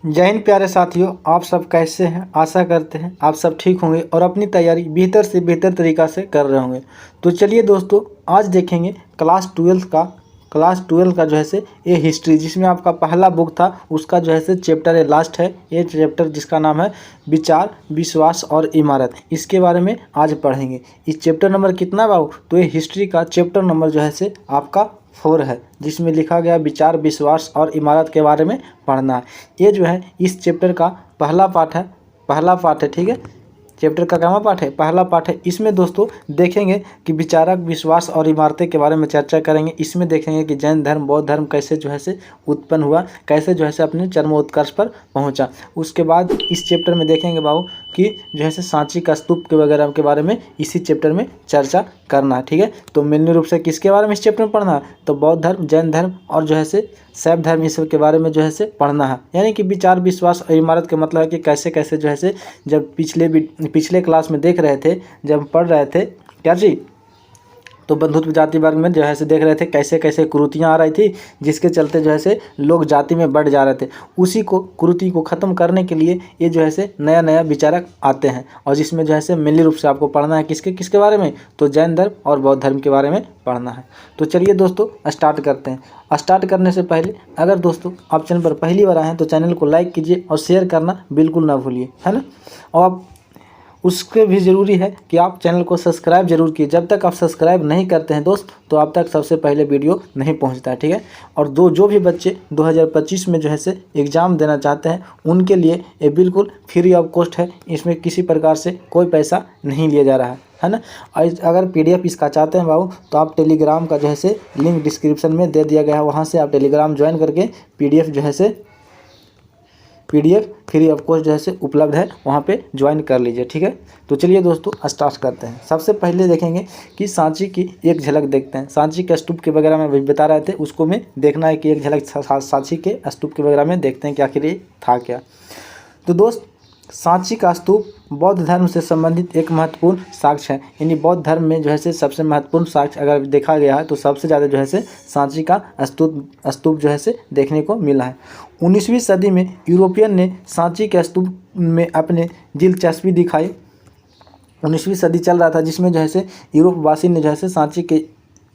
जय हिंद प्यारे साथियों, आप सब कैसे हैं। आशा करते हैं आप सब ठीक होंगे और अपनी तैयारी बेहतर से बेहतर तरीक़ा से कर रहे होंगे। तो चलिए दोस्तों, आज देखेंगे क्लास 12 का जो है से ये हिस्ट्री, जिसमें आपका पहला बुक था उसका जो है से चैप्टर है, लास्ट है ये चैप्टर, जिसका नाम है विचार, विश्वास और इमारत। इसके बारे में आज पढ़ेंगे। इस चैप्टर नंबर कितना बाबू? तो ये हिस्ट्री का चैप्टर नंबर जो है से आपका 4 है, जिसमें लिखा गया विचार, विश्वास और इमारत के बारे में पढ़ना है। ये जो है इस चैप्टर का पहला पार्ट है। ठीक है, चैप्टर का क्या पार्ट है? पहला पार्ट है। इसमें दोस्तों देखेंगे कि विचारक, विश्वास और इमारतें के बारे में चर्चा करेंगे। इसमें देखेंगे कि जैन धर्म, बौद्ध धर्म कैसे जो है से उत्पन्न हुआ, कैसे जो है से अपने चरमोत्कर्ष पर पहुंचा। उसके बाद इस चैप्टर में देखेंगे बाबू कि जो है से सांची का स्तूप के वगैरह के बारे में इसी चैप्टर में चर्चा करना है। ठीक है, तो मेन रूप से किसके बारे में इस चैप्टर में पढ़ना है? तो बौद्ध धर्म, जैन धर्म और जो है से शैव धर्म, इस सब के बारे में जो है से पढ़ना है। यानी कि विचार, विश्वास और इमारत का मतलब है कि कैसे कैसे जो है से, जब पिछले क्लास में देख रहे थे, जब पढ़ रहे थे क्या जी, तो बंधुत्व जाति वर्ग में जो है से देख रहे थे कैसे कैसे कुरीतियाँ आ रही थी, जिसके चलते जो है से लोग जाति में बढ़ जा रहे थे। उसी को, कुरीति को ख़त्म करने के लिए ये जो है से नया नया विचारक आते हैं, और जिसमें जो है से मेनली रूप से आपको पढ़ना है किसके बारे में? तो जैन धर्म और बौद्ध धर्म के बारे में पढ़ना है। तो चलिए दोस्तों स्टार्ट करते हैं। स्टार्ट करने से पहले अगर दोस्तों आप चैनल पर पहली बार आए हैं तो चैनल को लाइक कीजिए और शेयर करना बिल्कुल ना भूलिए, है ना। और आप उसके भी ज़रूरी है कि आप चैनल को सब्सक्राइब जरूर कीजिए। जब तक आप सब्सक्राइब नहीं करते हैं दोस्त, तो आप तक सबसे पहले वीडियो नहीं पहुंचता है। ठीक है, और जो भी बच्चे 2025 में जो है से एग्ज़ाम देना चाहते हैं, उनके लिए ये बिल्कुल फ्री ऑफ कॉस्ट है। इसमें किसी प्रकार से कोई पैसा नहीं लिया जा रहा है ना। अगर PDF इसका चाहते हैं बाबू, तो आप टेलीग्राम का जो है से लिंक डिस्क्रिप्शन में दे दिया गया है, वहाँ से आप टेलीग्राम ज्वाइन करके PDF जो है से PDF फ्री ऑफ कॉस्ट जो है से उपलब्ध है, वहाँ पे ज्वाइन कर लीजिए। ठीक है, तो चलिए दोस्तों स्टार्ट करते हैं। सबसे पहले देखेंगे कि सांची की एक झलक देखते हैं। सांची के स्तूप के वगैरह में बता रहे थे, उसको में देखना है कि एक झलक सांची के स्तूप के वगैरह में देखते हैं कि आखिर ये था क्या। तो दोस्त, सांची का स्तूप बौद्ध धर्म से संबंधित एक महत्वपूर्ण साक्ष्य है। यानी बौद्ध धर्म में जो है से सबसे महत्वपूर्ण साक्ष्य अगर देखा गया है, तो सबसे ज़्यादा जो है से सांची का स्तूप जो है से देखने को मिला है। 19वीं सदी में यूरोपियन ने सांची के स्तूप में अपने दिलचस्पी दिखाई। 19वीं सदी चल रहा था, जिसमें जो है से यूरोपवासी ने जो है से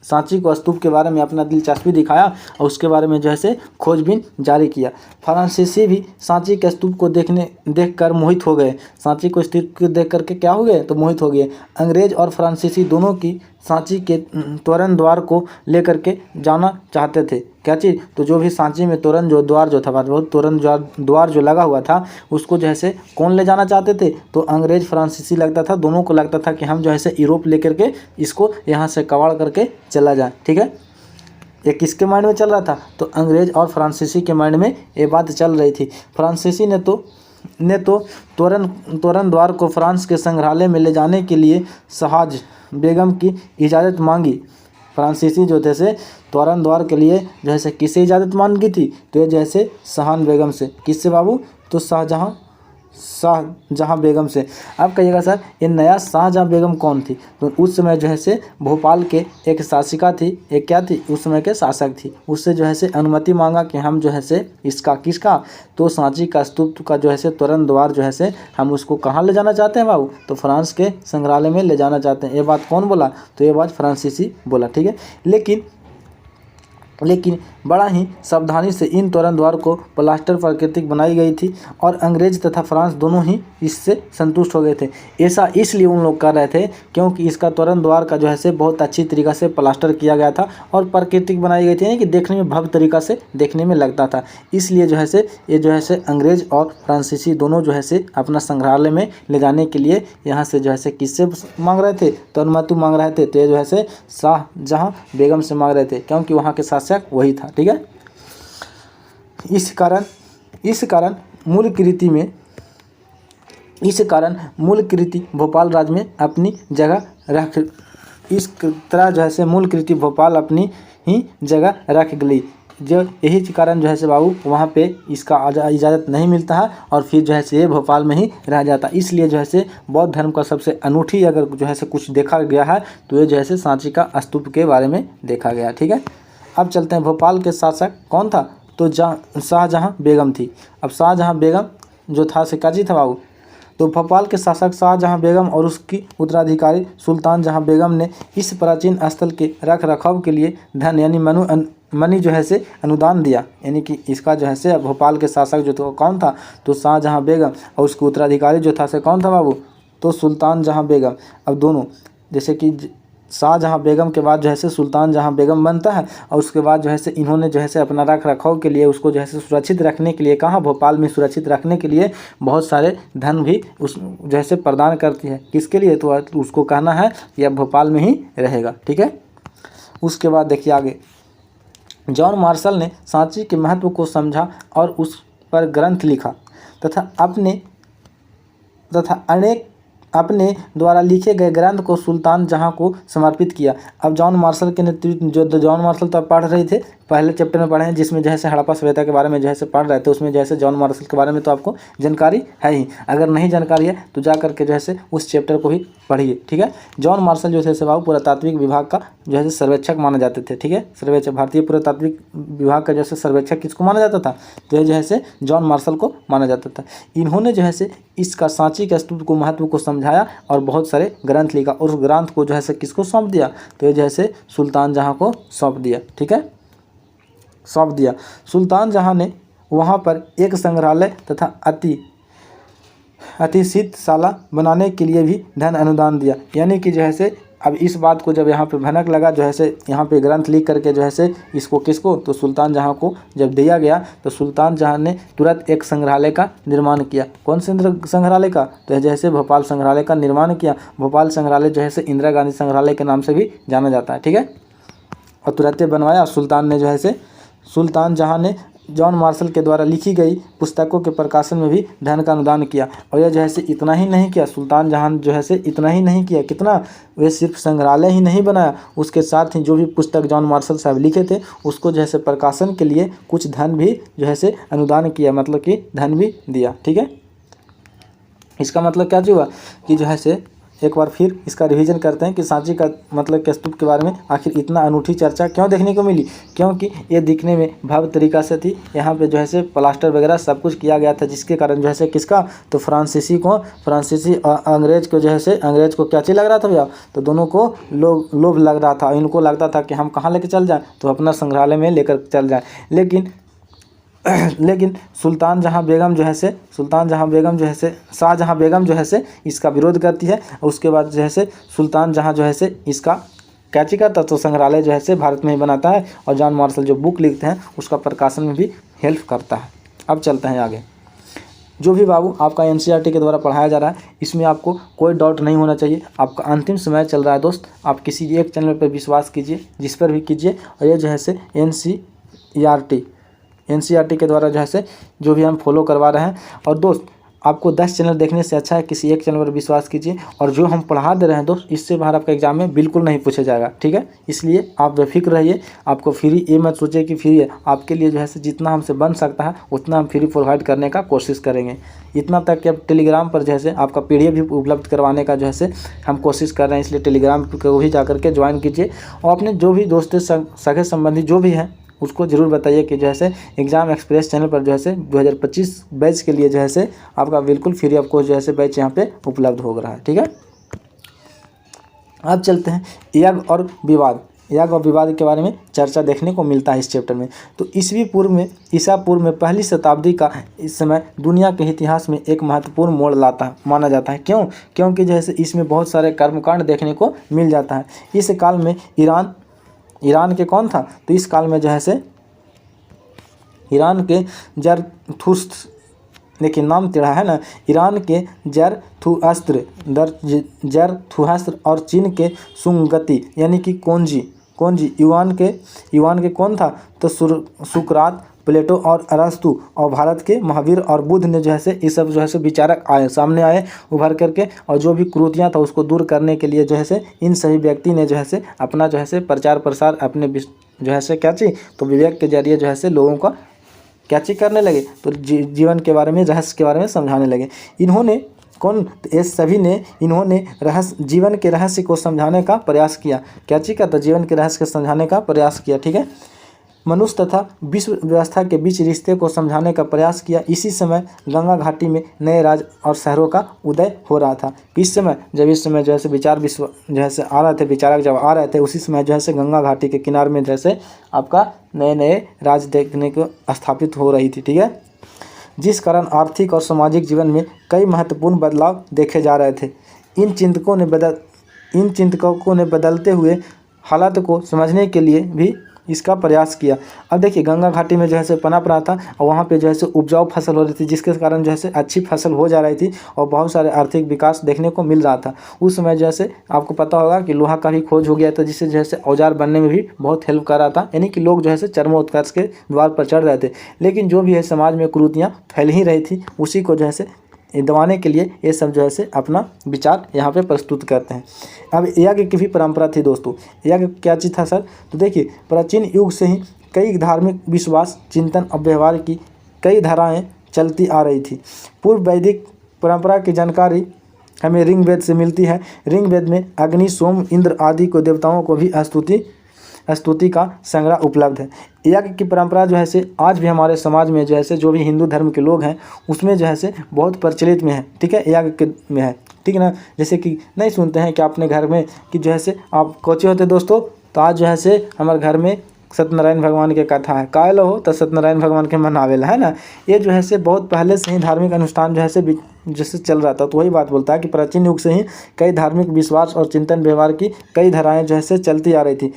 सांची को स्तूप के बारे में अपना दिलचस्पी दिखाया और उसके बारे में जो है से खोजबीन जारी किया। फ्रांसीसी भी सांची के स्तूप को देखकर मोहित हो गए। सांची को स्तूप को देख करके क्या हो गए? तो मोहित हो गए। अंग्रेज और फ्रांसीसी दोनों की सांची के तोरण द्वार को लेकर के जाना चाहते थे। क्या चीज़? तो जो भी सांची में तोरण द्वार जो था, तोरण द्वार जो लगा हुआ था, उसको जो है से कौन ले जाना चाहते थे? तो अंग्रेज, फ्रांसीसी लगता था, दोनों को लगता था कि हम जो है से यूरोप लेकर के इसको यहाँ से कबाड़ करके चला जाए। ठीक है, ये किसके माइंड में चल रहा था? तो अंग्रेज और फ्रांसीसी के माइंड में ये बात चल रही थी। फ्रांसीसी ने तो तोरण द्वार को फ्रांस के संग्रहालय में ले जाने के लिए शहाज बेगम की इजाज़त मांगी। फ्रांसीसी जो थे से तोरण द्वार के लिए जो है से किससे इजाज़त मांगी थी? तो ये जैसे शाहजहां बेगम से। किससे बाबू? तो शाहजहां बेगम से। अब कहिएगा सर, ये नया शाहजहां बेगम कौन थी? तो उस समय जो है से भोपाल के एक शासिका थी, एक क्या थी? उस समय के शासक थी। उससे जो है से अनुमति मांगा कि हम जो है से किसका? तो सांची का स्तूप का जो है से तोरण द्वार जो है से हम उसको कहाँ ले जाना चाहते हैं बाबू? तो फ्रांस के संग्रहालय में ले जाना चाहते हैं। ये बात कौन बोला? तो ये बात फ्रांसीसी बोला। ठीक है, लेकिन बड़ा ही सावधानी से इन तोरण द्वार को प्लास्टर प्राकृतिक बनाई गई थी, और अंग्रेज तथा फ्रांस दोनों ही इससे संतुष्ट हो गए थे। ऐसा इसलिए उन लोग कर रहे थे क्योंकि इसका तोरण द्वार का जो है से बहुत अच्छी तरीक़ा से प्लास्टर किया गया था और प्राकृतिक बनाई गई थी, यानी कि देखने में भव्य तरीक़ा से देखने में लगता था। इसलिए जो है से ये जो है से अंग्रेज और फ्रांसीसी दोनों जो है से अपना संग्रहालय में ले जाने के लिए यहाँ से जो है से किससे मांग रहे थे? तो अनुमति मांग रहे थे। तो ये जो है से शाहजहां बेगम से मांग रहे थे, क्योंकि वहाँ के शासक वही था। ठीक है, इस कारण मूल कृति भोपाल राज्य में अपनी जगह रख इस तरह जो है से मूल कृति भोपाल अपनी ही जगह रख गई। जो यही कारण जो है से बाबू वहाँ पे इसका इजाज़त नहीं मिलता है, और फिर जो है से ये भोपाल में ही रह जाता। इसलिए जो है से बौद्ध धर्म का सबसे अनूठी अगर जो है से कुछ देखा गया है, तो ये जो है से सांची का स्तूप के बारे में देखा गया। ठीक है, अब चलते हैं। भोपाल के शासक कौन था? तो शाहजहाँ बेगम थी। अब शाहजहाँ बेगम जो था सिक्काजी था बाबू, तो भोपाल के शासक शाहजहाँ बेगम और उसकी उत्तराधिकारी सुल्तान जहाँ बेगम ने इस प्राचीन स्थल के रख रखाव के लिए धन यानी मनी जो है से अनुदान दिया। यानी कि इसका जो है से भोपाल के शासक जो तो कौन था, तो शाहजहाँ बेगम, और उसके उत्तराधिकारी जो था से कौन था बाबू, तो सुल्तान जहाँ बेगम। अब दोनों जैसे कि शाहजहाँ बेगम के बाद जो है से सुल्तान जहाँ बेगम बनता है, और उसके बाद जो है से इन्होंने जो है से अपना रख रखाव के लिए उसको जो है से सुरक्षित रखने के लिए, कहाँ भोपाल में सुरक्षित रखने के लिए बहुत सारे धन भी उस जो है से प्रदान करती है। किसके लिए, तो उसको कहना है कि अब भोपाल में ही रहेगा। ठीक है, उसके बाद देखिए आगे, जॉन मार्शल ने सांची के महत्व को समझा और उस पर ग्रंथ लिखा तथा अनेक अपने द्वारा लिखे गए ग्रंथ को सुल्तान जहाँ को समर्पित किया। अब जॉन मार्शल के नेतृत्व, जो जॉन मार्शल तो आप पढ़ रहे थे, पहले चैप्टर में पढ़े हैं जिसमें जो है से हड़प्पा सभ्यता के बारे में जो है से पढ़ रहे थे, उसमें जो है से जॉन मार्शल के बारे में तो आपको जानकारी है ही। अगर नहीं जानकारी है तो जा करके जो है से उस चैप्टर को भी पढ़िए। ठीक है, जॉन मार्शल जो है से बाबू पुरातात्विक विभाग का जो है से सर्वेक्षक माने जाते थे। ठीक है, सर्वेक्षक, भारतीय पुरातात्विक विभाग का जो है सर्वेक्षक किसको माना जाता था, तो ये जो है से जॉन मार्शल को माना जाता था। इन्होंने जो है से इसका सांची के स्तूप को महत्व को समझाया और बहुत सारे ग्रंथ लिखा, और उस ग्रंथ को जो है से किसको सौंप दिया, तो ये जो है से सुल्तान जहाँ को सौंप दिया। ठीक है, सौंप दिया। सुल्तान जहाँ ने वहाँ पर एक संग्रहालय तथा अतिथिशाला बनाने के लिए भी धन अनुदान दिया। यानी कि जो है से अब इस बात को जब यहाँ पे भनक लगा, जो है से यहाँ पे ग्रंथ लिख करके जो है से इसको किसको, तो सुल्तान जहाँ को जब दिया गया, तो सुल्तान जहाँ ने तुरंत एक संग्रहालय का निर्माण किया। कौन से संग्रहालय का, तो जैसे भोपाल संग्रहालय का निर्माण किया। भोपाल संग्रहालय जो है से इंदिरा गांधी संग्रहालय के नाम से भी जाना जाता है। ठीक है, और तुरंत बनवाया सुल्तान ने जो है से, सुल्तान जहाँ ने जॉन मार्शल के द्वारा लिखी गई पुस्तकों के प्रकाशन में भी धन का अनुदान किया। और यह जो है से इतना ही नहीं किया, सुल्तान जहाँ जो है से इतना ही नहीं किया, कितना, वे सिर्फ संग्रहालय ही नहीं बनाया, उसके साथ ही जो भी पुस्तक जॉन मार्शल साहब लिखे थे उसको जो है से प्रकाशन के लिए कुछ धन भी जो है से अनुदान किया, मतलब कि धन भी दिया। ठीक है, इसका मतलब क्या हुआ कि जो है से एक बार फिर इसका रिवीजन करते हैं कि सांची का मतलब के स्तूप के बारे में आखिर इतना अनूठी चर्चा क्यों देखने को मिली, क्योंकि ये दिखने में भव्य तरीका से थी। यहाँ पे जो है से प्लास्टर वगैरह सब कुछ किया गया था, जिसके कारण जो है से किसका, तो फ्रांसीसी अंग्रेज को जो है से, अंग्रेज को क्या चीज़ लग रहा था भैया, तो दोनों को लोभ लग रहा था। इनको लगता था कि हम कहाँ लेके चल जाएँ, तो अपना संग्रहालय में लेकर चल जाएँ। लेकिन सुल्तान जहाँ बेगम जो है से शाहजहाँ बेगम जो है से इसका विरोध करती है। और उसके बाद जो है से सुल्तान जहाँ जो है से इसका कैची करता, तो संग्रहालय जो है से भारत में ही बनाता है, और जॉन मार्शल जो बुक लिखते हैं उसका प्रकाशन में भी हेल्प करता है। अब चलते हैं आगे। जो भी बाबू आपका एनसीईआरटी के द्वारा पढ़ाया जा रहा है, इसमें आपको कोई डाउट नहीं होना चाहिए। आपका अंतिम समय चल रहा है दोस्त, आप किसी एक चैनल पर विश्वास कीजिए, जिस पर भी कीजिए। और ये जो है से एनसीईआरटी के द्वारा जो है से जो भी हम फॉलो करवा रहे हैं। और दोस्त, आपको 10 चैनल देखने से अच्छा है किसी एक चैनल पर विश्वास कीजिए। और जो हम पढ़ा दे रहे हैं दोस्त, इससे बाहर आपका एग्जाम में बिल्कुल नहीं पूछा जाएगा। ठीक है, इसलिए आप बेफिक्र रहिए। आपको फ्री, ये मत सोचिए कि फ्री है, आपके लिए जो है से जितना हमसे बन सकता है उतना हम फ्री प्रोवाइड करने का कोशिश करेंगे। इतना तक कि अब टेलीग्राम पर जो है से आपका PDF भी उपलब्ध करवाने का जो है से हम कोशिश कर रहे हैं। इसलिए टेलीग्राम को भी जा करके ज्वाइन कीजिए, और अपने जो भी दोस्त सगे संबंधी जो भी हैं उसको ज़रूर बताइए कि जो है से एग्ज़ाम एक्सप्रेस चैनल पर जो है से 2025 बैच के लिए जो है से आपका बिल्कुल फ्री ऑफ कॉस्ट जो है से बैच यहाँ पे उपलब्ध हो रहा है। ठीक है, अब चलते हैं याग और विवाद के बारे में चर्चा देखने को मिलता है इस चैप्टर में। तो ईसा पूर्व में पहली शताब्दी का इस समय दुनिया के इतिहास में एक महत्वपूर्ण मोड़ माना जाता है। क्योंकि जो है से इसमें बहुत सारे कर्मकांड देखने को मिल जाता है। इस काल में ईरान के कौन था, तो इस काल में जो है से ईरान के जरथुस्त्र, लेकिन नाम टेढ़ा है ना, ईरान के जरथुस्त्र और चीन के सुंगति यानी कि कोंजी युवान के कौन था, तो सुकरात, प्लेटो और अरस्तु, और भारत के महावीर और बुद्ध ने जो है से ये सब जो है से विचारक सामने आए उभर करके, और जो भी कुरीतियाँ था उसको दूर करने के लिए जो है से इन सभी व्यक्ति ने जो है से अपना जो है से प्रचार प्रसार अपने जो है से क्या चीज़, तो विवेक के जरिए जो है से लोगों का क्या चीज़ करने लगे, तो जीवन के बारे में, रहस्य के बारे में समझाने लगे। इन्होंने जीवन के रहस्य को समझाने का प्रयास किया। क्या चीज़ का, तो जीवन के रहस्य को समझाने का प्रयास किया। ठीक है, मनुष्य तथा विश्व व्यवस्था के बीच रिश्ते को समझाने का प्रयास किया। इसी समय गंगा घाटी में नए राज्य और शहरों का उदय हो रहा था। इस समय जो है विचार विश्व जो है आ रहे थे, विचारक जब आ रहे थे, उसी समय जो है गंगा घाटी के किनारे में जैसे आपका नए नए राज्य देखने को स्थापित हो रही थी, ठीक है, जिस कारण आर्थिक और सामाजिक जीवन में कई महत्वपूर्ण बदलाव देखे जा रहे थे। इन चिंतकों ने बदलते हुए हालात को समझने के लिए भी इसका प्रयास किया। अब देखिए गंगा घाटी में जो है पनप रहा था और वहाँ पे जो है उपजाऊ फसल हो रही थी, जिसके कारण जो है अच्छी फसल हो जा रही थी और बहुत सारे आर्थिक विकास देखने को मिल रहा था। उस समय जैसे आपको पता होगा कि लोहा का भी खोज हो गया था, जिससे जो है औजार बनने में भी बहुत हेल्प कर रहा था, यानी कि लोग जो है चरमोत्कर्ष के द्वार पर चढ़ रहे थे। लेकिन जो भी है समाज में कुरीतियाँ फैल ही रही थी, उसी को जो है दबाने के लिए ये सब जो है अपना विचार यहाँ पे प्रस्तुत करते हैं। अब यज्ञ की भी परंपरा थी दोस्तों। यज्ञ क्या चीज़ था सर? तो देखिए प्राचीन युग से ही कई धार्मिक विश्वास, चिंतन और व्यवहार की कई धाराएं चलती आ रही थी। पूर्व वैदिक परंपरा की जानकारी हमें ऋग्वेद से मिलती है। ऋग्वेद में अग्नि, सोम, इंद्र आदि को देवताओं को भी स्तुति का संग्रह उपलब्ध है। यज्ञ की परंपरा जो है आज भी हमारे समाज में जो है जो भी हिंदू धर्म के लोग हैं उसमें जो है बहुत प्रचलित में है, ठीक है, यज्ञ में है, ठीक है ना। जैसे कि नहीं सुनते हैं कि अपने घर में कि जो है आप कोचे होते दोस्तों, तो आज जो है हमारे घर में सत्यनारायण भगवान के कथा है, कायल हो तो सत्यनारायण भगवान के मनावेला है ना। ये जो है बहुत पहले से ही धार्मिक अनुष्ठान जो है जैसे चल रहा था। तो वही बात बोलता है कि प्राचीन युग से ही कई धार्मिक विश्वास और चिंतन व्यवहार की कई धाराएं जो है चलती आ रही थी।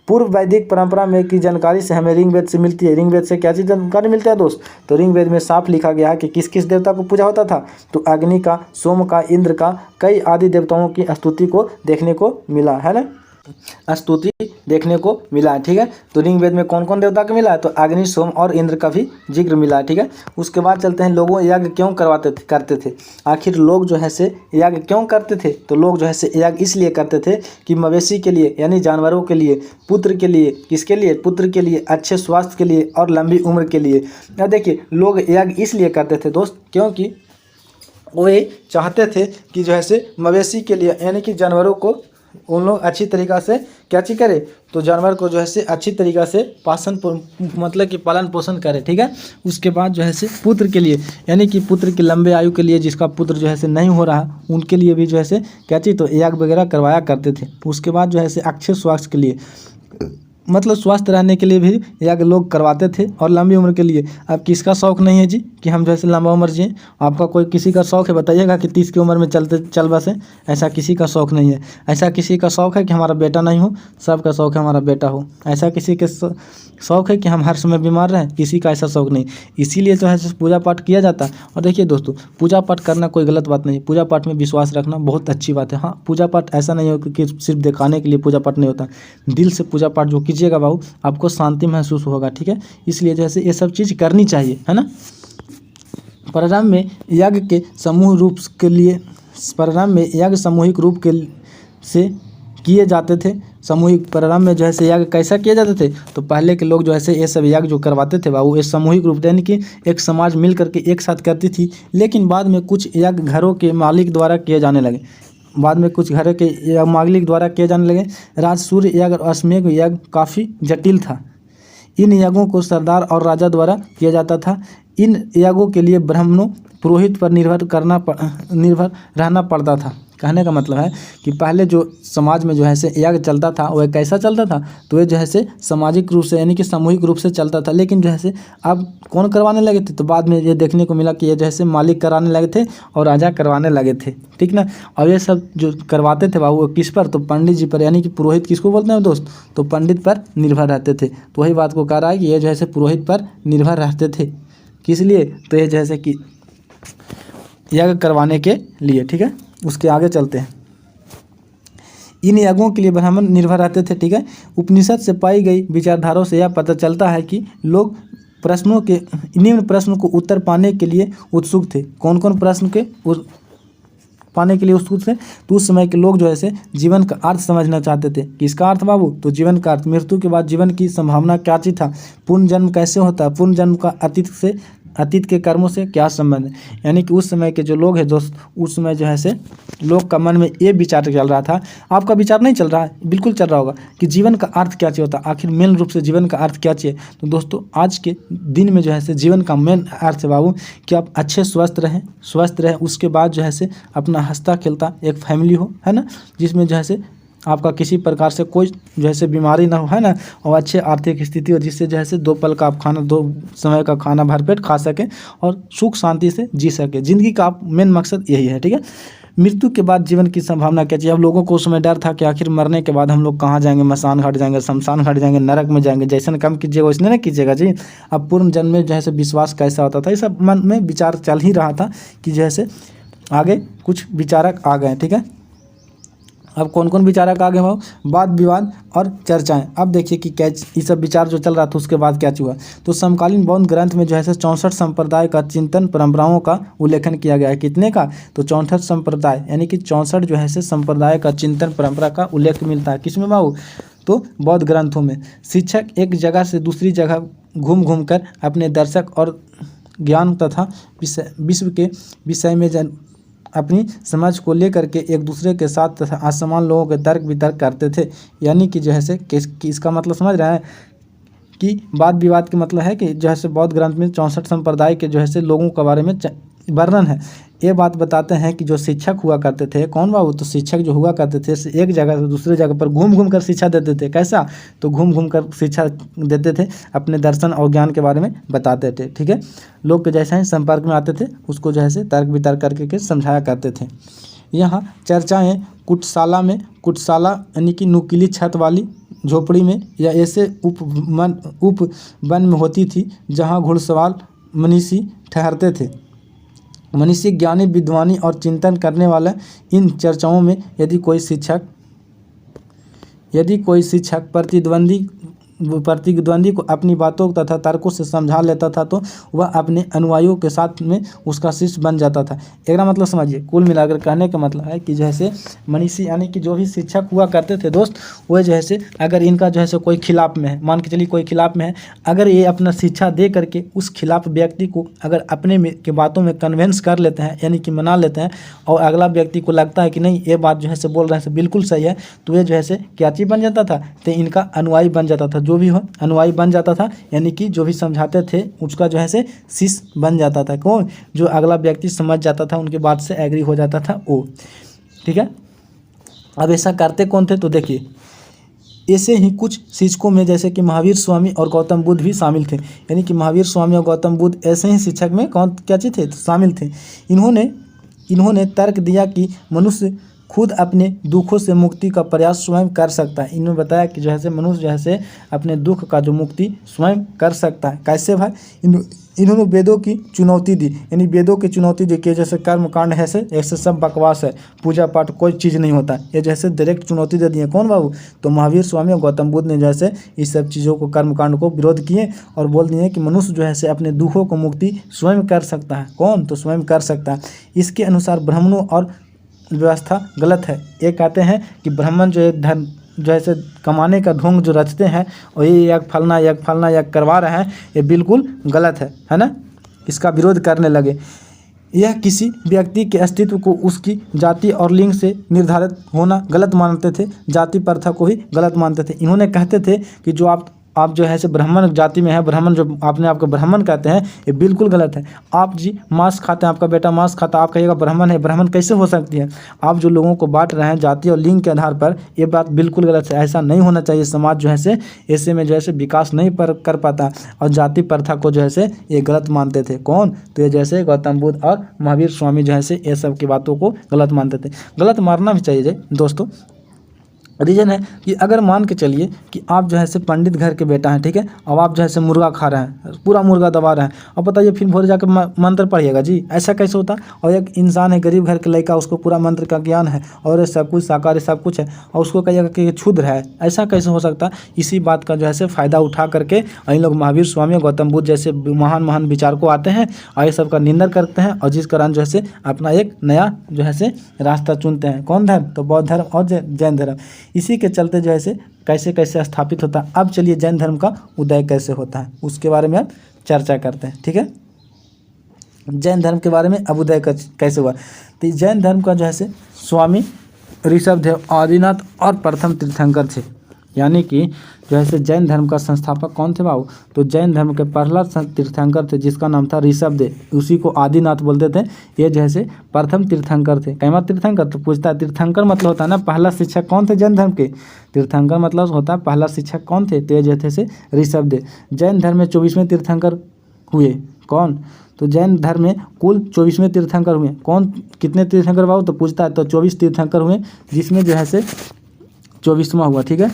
पूर्व वैदिक परंपरा में की जानकारी से हमें ऋग्वेद से मिलती है। ऋग्वेद से क्या चीज़ जानकारी मिलती है दोस्त? तो ऋग्वेद में साफ लिखा गया है कि किस किस देवता को पूजा होता था। तो अग्नि का, सोम का, इंद्र का, कई आदि देवताओं की स्तुति को देखने को मिला है ना, स्तुति देखने को मिला है, ठीक है। तो ऋग्वेद में कौन कौन देवता का मिला है? तो अग्नि, सोम और इंद्र का भी जिक्र मिला है, ठीक है। उसके बाद चलते हैं लोगों यज्ञ क्यों करते थे। आखिर लोग जो है यज्ञ क्यों करते थे? तो लोग जो है यज्ञ इसलिए करते थे कि मवेशी के लिए, यानी जानवरों के लिए, पुत्र के लिए, किसके लिए? पुत्र के लिए, अच्छे स्वास्थ्य के लिए और लंबी उम्र के लिए। अब देखिए लोग यज्ञ इसलिए करते थे दोस्त, क्योंकि वो ये चाहते थे कि जो है मवेशी के लिए, यानी कि जानवरों को उन लोग अच्छी तरीक़ा से क्या चीज़ करे, तो जानवर को जो है अच्छी तरीक़ा से मतलब कि पालन पोषण करे, ठीक है। उसके बाद जो है पुत्र के लिए, यानी कि पुत्र की लंबे आयु के लिए, जिसका पुत्र जो है नहीं हो रहा, उनके लिए भी जो है क्या चीज़, तो यज्ञ वगैरह करवाया करते थे। उसके बाद जो है अच्छे स्वास्थ्य के लिए, मतलब स्वस्थ रहने के लिए भी यज्ञ लोग करवाते थे और लंबी उम्र के लिए। अब किसका शौक़ नहीं है जी कि हम जैसे लंबा उम्र जिए? आपका कोई किसी का शौक़ है? बताइएगा कि 30 की उम्र में चल बसे। ऐसा किसी का शौक़ नहीं है। ऐसा किसी का शौक़ है कि हमारा बेटा नहीं हो? सबका शौक़ है हमारा बेटा हो। ऐसा किसी के शौक़ है कि हम हर समय बीमार रहें? किसी का ऐसा शौक़ नहीं। इसीलिए जो है पूजा पाठ किया जाता है। और देखिए दोस्तों, पूजा पाठ करना कोई गलत बात नहीं। पूजा पाठ में विश्वास रखना बहुत अच्छी बात है। हाँ, पूजा पाठ ऐसा नहीं हो कि सिर्फ दिखाने के लिए पूजा पाठ नहीं होता। दिल से पूजा पाठ जो कीजिएगा बाबू, आपको शांति महसूस होगा, ठीक है। इसलिए जैसे ये सब चीज़ करनी चाहिए, है ना। प्रारंभ में यज्ञ के समूह रूप के लिए, प्रारंभ में यज्ञ सामूहिक रूप के से किए जाते थे। सामूहिक प्रारंभ में जो है यज्ञ कैसा किए जाते थे? तो पहले के लोग जो है ये सब यज्ञ जो करवाते थे बाबू, ये सामूहिक रूप, यानी कि एक समाज मिल करके एक साथ करती थी। लेकिन बाद में कुछ यज्ञ घरों के मालिक द्वारा किए जाने लगे। राजसूय यज्ञ और अश्वमेध यज्ञ काफ़ी जटिल था। इन यज्ञों को सरदार और राजा द्वारा किया जाता था। इन यज्ञों के लिए ब्राह्मणों, पुरोहित पर निर्भर रहना पड़ता था। कहने का मतलब है कि पहले जो समाज में जो है यज्ञ चलता था वह कैसा चलता था? तो ये जो है सामाजिक रूप से, यानी कि सामूहिक रूप से चलता था। लेकिन जो है अब कौन करवाने लगे थे? तो बाद में ये देखने को मिला कि ये जो है मालिक कराने लगे थे और राजा करवाने लगे थे, ठीक ना। और ये सब जो करवाते थे बाबू किस पर? तो पंडित जी पर, यानी कि पुरोहित किसको बोलते हैं दोस्त? तो पंडित पर निर्भर रहते थे। तो वही बात को कह रहा है कि ये जो है पुरोहित पर निर्भर रहते थे। किस लिए? तो ये जैसे कि यज्ञ करवाने के लिए, ठीक है। उसके आगे चलते हैं। इन यज्ञों के लिए ब्राह्मण निर्भर रहते थे, ठीक है। उपनिषद से पाई गई विचारधाराओं से यह पता चलता है कि लोग प्रश्नों के निम्न प्रश्न को उत्तर पाने के लिए उत्सुक थे। कौन कौन प्रश्न के पाने के लिए उत्सुक थे? तो उस समय के लोग जो है जीवन का अर्थ समझना चाहते थे। किसका अर्थ बाबू? तो जीवन का अर्थ। मृत्यु के बाद जीवन की संभावना क्या चीज़ था? पुनर्जन्म कैसे होता है? पुनर्जन्म का अतीत से अतीत के कर्मों से क्या संबंध है। यानी कि उस समय के जो लोग हैं दोस्त, उस समय जो है से लोग का मन में ये विचार चल रहा था, आपका विचार नहीं चल रहा है, बिल्कुल चल रहा होगा कि जीवन का अर्थ क्या चाहिए होता, आखिर मेन रूप से जीवन का अर्थ क्या चाहिए। तो दोस्तों आज के दिन में जो है से जीवन का मेन अर्थ है बाबू कि आप अच्छे स्वस्थ रहें, उसके बाद जो है से अपना हंसता खेलता एक फैमिली हो, है ना, जिसमें जो है से आपका किसी प्रकार से कोई जो है से बीमारी ना हो, है ना, और अच्छे आर्थिक स्थिति हो, जिससे जो है से 2 पल का आप खाना, 2 समय का खाना भरपेट खा सकें और सुख शांति से जी सके। ज़िंदगी का आप मेन मकसद यही है, ठीक है। मृत्यु के बाद जीवन की संभावना क्या चाहिए। अब लोगों को उस समय डर था कि आखिर मरने के बाद हम लोग कहाँ जाएंगे, मसान घाट जाएंगे, शमशान घाट जाएंगे, नरक में जाएंगे, जैसे कम कीजिएगा वैसे ना कीजिएगा जी। अब पूर्ण जन्म में जो है से विश्वास कैसा होता था, ये सब मन में विचार चल ही रहा था कि जैसे आगे कुछ विचारक आ गए, ठीक है। अब कौन कौन विचारक आ गए भाव, वाद विवाद और चर्चाएं। अब देखिए कि क्या ये सब विचार जो चल रहा था उसके बाद क्या हुआ। तो समकालीन बौद्ध ग्रंथ में जो है 64 संप्रदाय का चिंतन परंपराओं का उल्लेखन किया गया है। कितने का, तो 64 संप्रदाय, यानी कि 64 जो है संप्रदाय का चिंतन परंपरा का उल्लेख मिलता है। किसमें बाबू, तो बौद्ध ग्रंथों में। शिक्षक एक जगह से दूसरी जगह घूम घूम कर अपने दर्शक और ज्ञान तथा विश्व के विषय में अपनी समझ को लेकर के एक दूसरे के साथ तथा असमान लोगों के तर्क वितर्क करते थे। यानी कि जो है से इसका मतलब समझ रहे हैं कि वाद विवाद के मतलब है कि जो है से बौद्ध ग्रंथ में 64 संप्रदाय के जो है से लोगों के बारे में वर्णन है। ये बात बताते हैं कि जो शिक्षक हुआ करते थे, कौन बाबू, तो शिक्षक जो हुआ करते थे एक जगह से दूसरे जगह पर घूम घूम कर शिक्षा देते थे। कैसा, तो घूम घूम कर शिक्षा देते थे, अपने दर्शन और ज्ञान के बारे में बताते थे, ठीक है। लोग के जैसे ही संपर्क में आते थे उसको जो है से तर्क वितर्क करके समझाया करते थे। यहाँ चर्चाएँ कुटशाला यानी कि नुकीली छत वाली झोपड़ी में या ऐसे उपवन में होती थी जहाँ घुड़सवार मनीषी ठहरते थे। मनीषी, ज्ञानी, विद्वानी और चिंतन करने वाला। इन चर्चाओं में यदि कोई शिक्षक प्रतिद्वंदी को अपनी बातों तथा तर्कों से समझा लेता था तो वह अपने अनुयायियों के साथ में उसका शिष्य बन जाता था। एक मतलब समझिए, कुल मिलाकर कहने का मतलब है कि जैसे मनीषी यानी कि जो भी शिक्षक हुआ करते थे दोस्त, वह जो है से अगर इनका जो है से कोई खिलाफ में है, मान के चलिए कोई खिलाफ में है, अगर ये अपना शिक्षा दे करके उस खिलाफ व्यक्ति को अगर अपने के बातों में कन्वेंस कर लेते हैं, यानी कि मना लेते हैं, और अगला व्यक्ति को लगता है कि नहीं ये बात जो है से बोल रहे हैं बिल्कुल सही है, तो ये जो है से क्या चीज़ बन जाता था, तो इनका अनुयायी बन जाता था। जो भी हो अनुयायी बन जाता था, यानी कि जो भी समझाते थे उसका जो है से शिष्य बन जाता था। कौन, जो अगला व्यक्ति समझ जाता था, उनके बात से एग्री हो जाता था वो, ठीक है। अब ऐसा करते कौन थे, तो देखिए ऐसे ही कुछ शिक्षकों में जैसे कि महावीर स्वामी और गौतम बुद्ध भी शामिल थे। यानी कि महावीर स्वामी और गौतम बुद्ध ऐसे ही शिक्षक में कौन क्या चीज़ थे, तो शामिल थे। इन्होंने तर्क दिया कि मनुष्य खुद अपने दुखों से मुक्ति का प्रयास स्वयं कर सकता है। इन्होंने बताया कि जो है से मनुष्य जो है से अपने दुख का जो मुक्ति स्वयं कर सकता है। कैसे भाई, इन्होंने वेदों की चुनौती दी, यानी वेदों की चुनौती दी कि जैसे कर्म कांड है से ऐसे सब बकवास है, पूजा पाठ कोई चीज़ नहीं होता, ये जैसे डायरेक्ट चुनौती दे दी है। कौन बाबू, तो महावीर स्वामी और गौतम बुद्ध ने जैसे इस सब चीज़ों को कर्म कांड को विरोध किए और बोल दिए कि मनुष्य जो है से अपने दुखों को मुक्ति स्वयं कर सकता है। कौन, तो स्वयं कर सकता है। इसके अनुसार ब्राह्मणों और व्यवस्था गलत है। ये कहते हैं कि ब्राह्मण जो है धन जो ऐसे कमाने का ढोंग जो रचते हैं और ये यज्ञ फलना करवा रहे हैं, ये बिल्कुल गलत है ना। इसका विरोध करने लगे। यह किसी व्यक्ति के अस्तित्व को उसकी जाति और लिंग से निर्धारित होना गलत मानते थे, जाति प्रथा को ही गलत मानते थे। इन्होंने कहते थे कि जो आप जो है से ब्राह्मण जाति में है, ब्राह्मण जो आपने आपको ब्राह्मण कहते हैं, ये बिल्कुल गलत है। आप जी मांस खाते हैं, आपका बेटा मांस खाता, आप कहिएगा ब्राह्मण है, ब्राह्मण कैसे हो सकती है। आप जो लोगों को बांट रहे हैं जाति और लिंग के आधार पर, ये बात बिल्कुल गलत है। ऐसा नहीं होना चाहिए। समाज जो है से ऐसे में जो है से विकास नहीं कर पाता, और जाति प्रथा को जो है से ये गलत मानते थे। कौन, तो ये जैसे गौतम बुद्ध और महावीर स्वामी जो है से ये सब की बातों को गलत मानते थे। गलत मानना भी चाहिए दोस्तों। रीज़न है कि अगर मान के चलिए कि आप जो है से पंडित घर के बेटा हैं, ठीक है, अब आप जो है से मुर्गा खा रहे हैं, पूरा मुर्गा दबा रहे हैं, और बताइए फिर भोर जाकर मंत्र पढ़िएगा जी, ऐसा कैसे होता। और एक इंसान है गरीब घर के लड़का, उसको पूरा मंत्र का ज्ञान है और सब कुछ शाकाहारी सब कुछ है, और उसको कहिएगा कि क्षुद्र है, ऐसा कैसे हो सकता। इसी बात का जो है से फ़ायदा उठा करके इन लोग महावीर स्वामी और गौतम बुद्ध जैसे महान विचारकों आते हैं और ये सब का निंदन करते हैं, और जिस कारण जो है से अपना एक नया जो है से रास्ता चुनते हैं। कौन धर्म, तो बौद्ध धर्म और जैन धर्म। इसी के चलते जो है से कैसे स्थापित होता है। अब चलिए जैन धर्म का उदय कैसे होता है उसके बारे में अब चर्चा करते हैं, ठीक है। जैन धर्म के बारे में अभ्युदय कैसे हुआ। तो जैन धर्म का जो है से स्वामी ऋषभदेव आदिनाथ और प्रथम तीर्थंकर थे। यानी कि जो है से जैन धर्म का संस्थापक कौन थे बाबू, तो जैन धर्म के पहला तीर्थंकर थे जिसका नाम था ऋषभदेव, उसी को आदिनाथ बोलते थे। ये जो है से प्रथम तीर्थंकर थे। कैमा तीर्थंकर, तो पूछता है तीर्थंकर मतलब होता है ना पहला शिक्षक कौन थे जैन धर्म के, तीर्थंकर मतलब होता है पहला शिक्षक कौन थे, तो ये जो थे से ऋषभदेव। जैन धर्म में 24वें तीर्थंकर हुए कौन, तो जैन धर्म में कुल 24वें तीर्थंकर हुए। कौन कितने तीर्थंकर बाबू, तो पूछता है तो 24 तीर्थंकर हुए, जिसमें जो है से 24वां हुआ। ठीक है,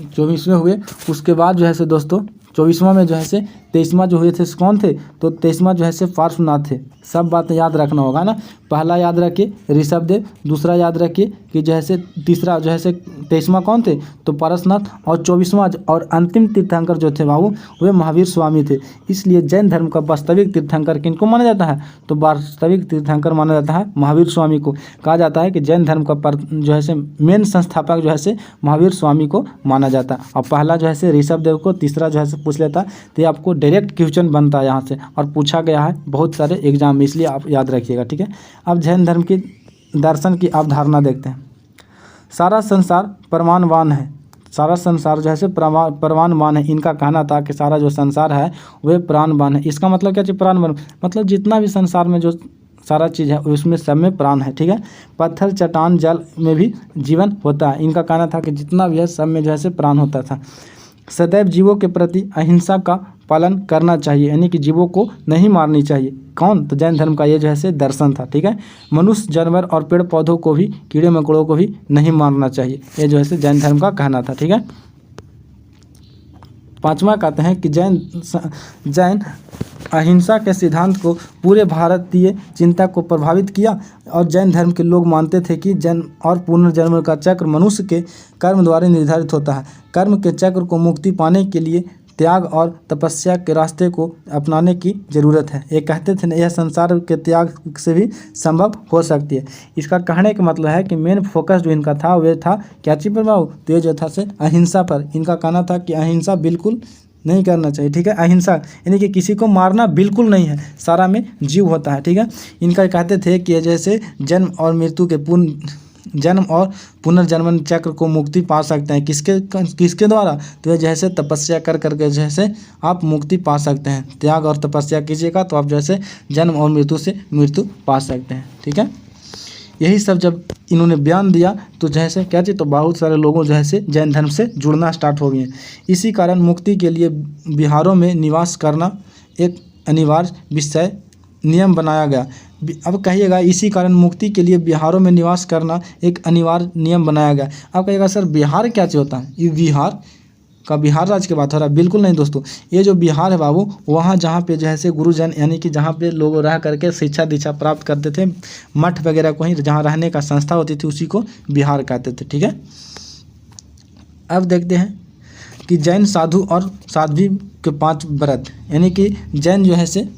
24वें हुए। उसके बाद जो है से दोस्तों 24वां में जो है से 23वां जो हुए थे कौन थे, तो 23वां जो है से पार्श्वनाथ थे। सब बातें याद रखना होगा ना। पहला याद रखिए ऋषभदेव, दूसरा याद रखिए कि जो है से तीसरा जो है से 23वां कौन थे, तो पार्श्वनाथ, और 24वां और अंतिम तीर्थंकर जो थे बाबू वे महावीर स्वामी थे। इसलिए जैन धर्म का वास्तविक तीर्थंकर किनको माना जाता है, तो वास्तविक तीर्थंकर माना जाता है महावीर स्वामी को। कहा जाता है कि जैन धर्म का जो है से मेन संस्थापक जो है से महावीर स्वामी को माना जाता है। और पहला जो है से ऋषभदेव को, तीसरा जो है से पूछ लेता तो ये आपको डायरेक्ट क्वेश्चन बनता है यहाँ से, और पूछा गया है बहुत सारे एग्जाम में, इसलिए आप याद रखिएगा। ठीक है, अब जैन धर्म की दर्शन की अवधारणा देखते हैं। सारा संसार प्रमाणवान है, सारा संसार जो है से प्रमाणवान है। इनका कहना था कि सारा जो संसार है वह प्राणवान है। इसका मतलब क्या चीज़ प्राणवान, मतलब जितना भी संसार में जो सारा चीज़ है उसमें सब में प्राण है। ठीक है, पत्थर चट्टान जल में भी जीवन होता है। इनका कहना था कि जितना भी है सब में जो है से प्राण होता था। सदैव जीवों के प्रति अहिंसा का पालन करना चाहिए, यानी कि जीवों को नहीं मारनी चाहिए। कौन, तो जैन धर्म का ये जो है से दर्शन था। ठीक है, मनुष्य जानवर और पेड़ पौधों को भी, कीड़े मकोड़ों को भी नहीं मारना चाहिए, ये जो है से जैन धर्म का कहना था। ठीक है, पांचवा कहते हैं कि जैन अहिंसा के सिद्धांत को पूरे भारतीय चिंता को प्रभावित किया। और जैन धर्म के लोग मानते थे कि जन्म और पुनर्जन्म का चक्र मनुष्य के कर्म द्वारा निर्धारित होता है। कर्म के चक्र को मुक्ति पाने के लिए त्याग और तपस्या के रास्ते को अपनाने की ज़रूरत है। ये कहते थे यह संसार के त्याग से भी संभव हो सकती है। इसका कहने का मतलब है कि मेन फोकस जो इनका था वह था क्या चीज़ पर बाबू, तो ये जो था से अहिंसा पर। इनका कहना था कि अहिंसा बिल्कुल नहीं करना चाहिए। ठीक है, अहिंसा यानी कि किसी को मारना बिल्कुल नहीं है, सारा में जीव होता है। ठीक है, इनका कहते थे कि जैसे जन्म और मृत्यु के जन्म और पुनर्जन्म चक्र को मुक्ति पा सकते हैं। किसके द्वारा, तो ये जैसे तपस्या कर करके जैसे आप मुक्ति पा सकते हैं। त्याग और तपस्या कीजिएगा तो आप जैसे जन्म और मृत्यु से मृत्यु पा सकते हैं। ठीक है, यही सब जब इन्होंने बयान दिया तो जैसे क्या चीज़, तो बहुत सारे लोगों जो है से जैन धर्म से जुड़ना स्टार्ट हो गए। इसी कारण मुक्ति के लिए बिहारों में निवास करना एक अनिवार्य विषय नियम बनाया गया। अब कहिएगा इसी कारण मुक्ति के लिए बिहारों में निवास करना एक अनिवार्य नियम बनाया गया। अब कहिएगा सर बिहार क्या चीज़ होता है, ये बिहार का बिहार राज्य की बात हो रहा है, बिल्कुल नहीं दोस्तों। ये जो बिहार है बाबू, वहाँ जहाँ पे जो है से गुरुजन यानी कि जहाँ पे लोग रह करके शिक्षा दीक्षा प्राप्त करते थे, मठ वगैरह को ही जहाँ रहने का संस्था होती थी उसी को बिहार कहते थे। ठीक है, अब देखते हैं कि जैन साधु और साध्वी के 5 व्रत, यानी कि जैन जो है से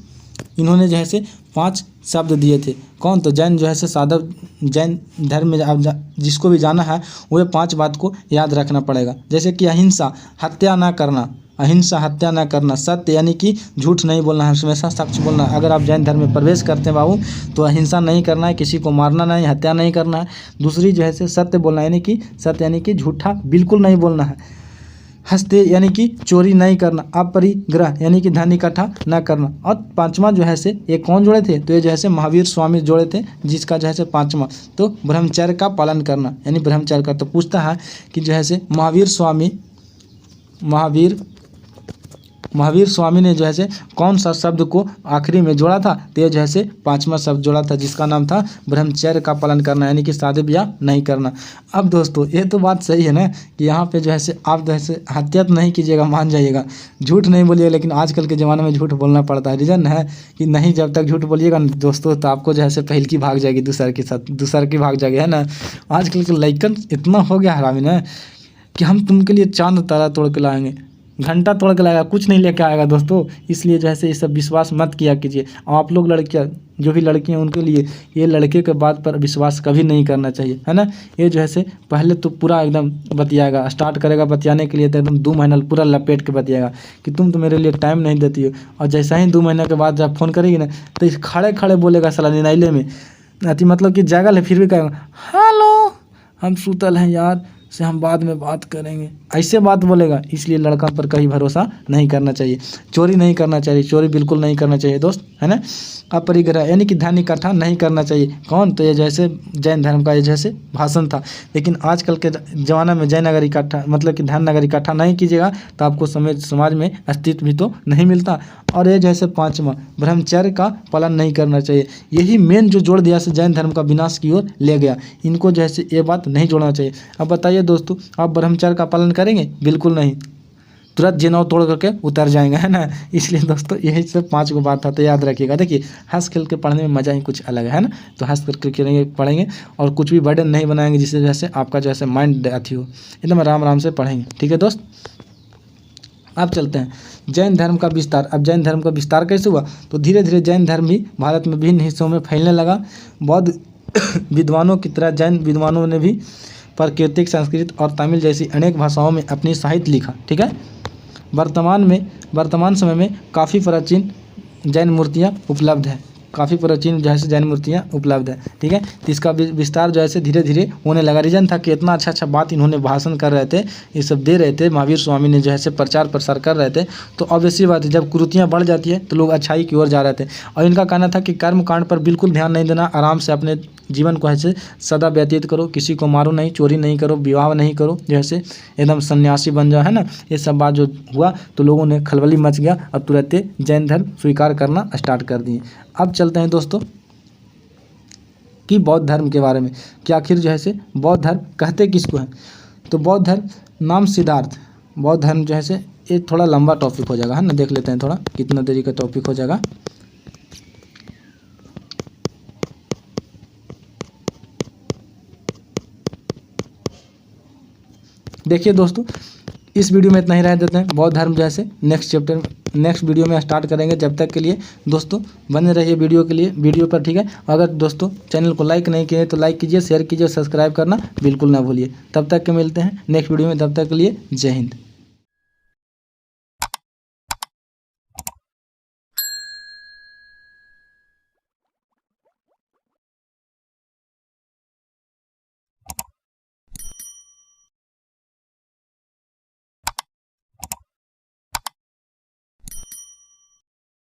इन्होंने जो है से 5 शब्द दिए थे। कौन, तो जैन जो है से साधव, जैन धर्म में जिसको भी जाना है वह 5 बात को याद रखना पड़ेगा। जैसे कि अहिंसा, हत्या ना करना, अहिंसा हत्या ना करना। सत्य यानी कि झूठ नहीं बोलना है, हमेशा सच बोलना है। अगर आप जैन धर्म में प्रवेश करते हैं बाबू तो अहिंसा नहीं करना है, किसी को मारना नहीं, हत्या नहीं करना है। दूसरी जो है से सत्य बोलना, यानी कि सत्य यानी कि झूठा बिल्कुल नहीं बोलना है। हस्ते यानी कि चोरी नहीं करना। अपरिग्रह यानी कि धन इकट्ठा न करना। और 5वां जो है से ये कौन जोड़े थे, तो ये जो है से महावीर स्वामी जोड़े थे, जिसका जो है से 5वां तो ब्रह्मचर्य का पालन करना, यानी ब्रह्मचर्य का। तो पूछता है कि जो है से महावीर स्वामी ने जो है से कौन सा शब्द को आखिरी में जोड़ा था, तो ये जो है से 5वां शब्द जोड़ा था, जिसका नाम था ब्रह्मचर्य का पालन करना, यानी कि शादी ब्याह नहीं करना। अब दोस्तों ये तो बात सही है ना कि यहाँ पे जो है से आप जो है से हत्या तो नहीं कीजिएगा, मान जाइएगा, झूठ नहीं बोलिएगा, लेकिन आजकल के ज़माने में झूठ बोलना पड़ता है। रीज़न है कि नहीं, जब तक झूठ बोलिएगा दोस्तों तो आपको जो है से पहल की भाग जाएगी, दूसर के साथ दूसर की भाग जाएगी, है ना। आजकल के लइकन इतना हो गया हरामी ना कि हम तुमके लिए चांद तारा तोड़ के लाएंगे। घंटा तोड़ के लाएगा, कुछ नहीं लेके आएगा दोस्तों। इसलिए जो है ये सब विश्वास मत किया कीजिए। और आप लोग लड़कियां, जो भी लड़कियां उनके लिए ये लड़के के बात पर विश्वास कभी नहीं करना चाहिए, है ना। ये जो है पहले तो पूरा एकदम बतियाएगा, स्टार्ट करेगा बतियाने के लिए तो एकदम 2 महीना पूरा लपेट के बतियाएगा कि तुम तो मेरे लिए टाइम नहीं देती हो। और जैसा ही 2 महीने के बाद जब फ़ोन करेगी ना तो खड़े खड़े बोलेगा साला निनाइले में अति, मतलब कि जागल है फिर भी कहेगा हेलो हम सूतल हैं यार, से हम बाद में बात करेंगे, ऐसे बात बोलेगा। इसलिए लड़का पर कहीं भरोसा नहीं करना चाहिए। चोरी नहीं करना चाहिए, चोरी बिल्कुल नहीं करना चाहिए दोस्त, है ना। अपरिग्रह यानी कि धन इकट्ठा नहीं करना चाहिए। कौन? तो ये जैसे जैन धर्म का ये जैसे भाषण था। लेकिन आजकल के ज़माना में जैन अगर इकट्ठा मतलब कि धन अगर इकट्ठा नहीं कीजिएगा तो आपको समाज में अस्तित्व भी तो नहीं मिलता। और ये जैसे 5वां ब्रह्मचर्य का पालन नहीं करना चाहिए। यही मेन जो जोड़ दिया से जैन धर्म का विनाश की ओर ले गया। इनको जैसे ये बात नहीं जोड़ना चाहिए। अब बताइए दोस्तों, आप ब्रह्मचर्य का पालन करेंगे? बिल्कुल नहीं, तुरंत जनेऊ तोड़ करके उतर जाएंगे, है ना। इसलिए दोस्तों यही सब 5 गो बात था, तो याद रखिएगा। देखिए हंस खेल के पढ़ने में मज़ा ही कुछ अलग है ना। तो हंस करके पढ़ेंगे और कुछ भी बर्डन नहीं बनाएंगे जिससे जैसे आपका जैसे माइंड अथी हो, एकदम आराम आराम से पढ़ेंगे। ठीक है दोस्त, अब चलते हैं जैन धर्म का विस्तार। अब जैन धर्म का विस्तार कैसे हुआ? तो धीरे धीरे जैन धर्म भी भारत में विभिन्न हिस्सों में फैलने लगा। बौद्ध विद्वानों की तरह जैन विद्वानों ने भी प्राकृतिक, संस्कृत और तमिल जैसी अनेक भाषाओं में अपनी साहित्य लिखा। ठीक है। वर्तमान समय में काफ़ी प्राचीन जैन मूर्तियाँ उपलब्ध है, काफ़ी प्राचीन जैसे जैन मूर्तियाँ उपलब्ध है। ठीक है। तो इसका विस्तार जो है धीरे धीरे होने लगा। रीजन था कि इतना अच्छा बात इन्होंने भाषण कर रहे थे, ये सब दे रहे थे, महावीर स्वामी ने जो है प्रचार प्रसार कर रहे थे। तो ऑब्वियसली बात है जब कुरीतियाँ बढ़ जाती है तो लोग अच्छाई की ओर जा रहे थे। और इनका कहना था कि कर्म कांड पर बिल्कुल ध्यान नहीं देना, आराम से अपने जीवन को ऐसे सदा व्यतीत करो, किसी को मारो नहीं, चोरी नहीं करो, विवाह नहीं करो, जैसे एकदम सन्यासी बन जाओ, है ना। ये सब बात जो हुआ तो लोगों ने खलबली मच गया और तुरंत जैन धर्म स्वीकार करना स्टार्ट कर दिए। अब चलते हैं दोस्तों कि बौद्ध धर्म के बारे में कि आखिर जो है बौद्ध धर्म कहते किसको है। तो बौद्ध धर्म नाम सिद्धार्थ। बौद्ध धर्म जो है ये थोड़ा लंबा टॉपिक हो जाएगा, है ना। देख लेते हैं थोड़ा कितना देरी का टॉपिक हो जाएगा। देखिए दोस्तों, इस वीडियो में इतना ही रह देते हैं। बौद्ध धर्म जैसे नेक्स्ट वीडियो में स्टार्ट करेंगे। जब तक के लिए दोस्तों बने रहिए वीडियो पर। ठीक है। अगर दोस्तों चैनल को लाइक नहीं किए तो लाइक कीजिए, शेयर कीजिए, सब्सक्राइब करना बिल्कुल ना भूलिए। तब तक के मिलते हैं नेक्स्ट वीडियो में। तब तक के लिए जय हिंद।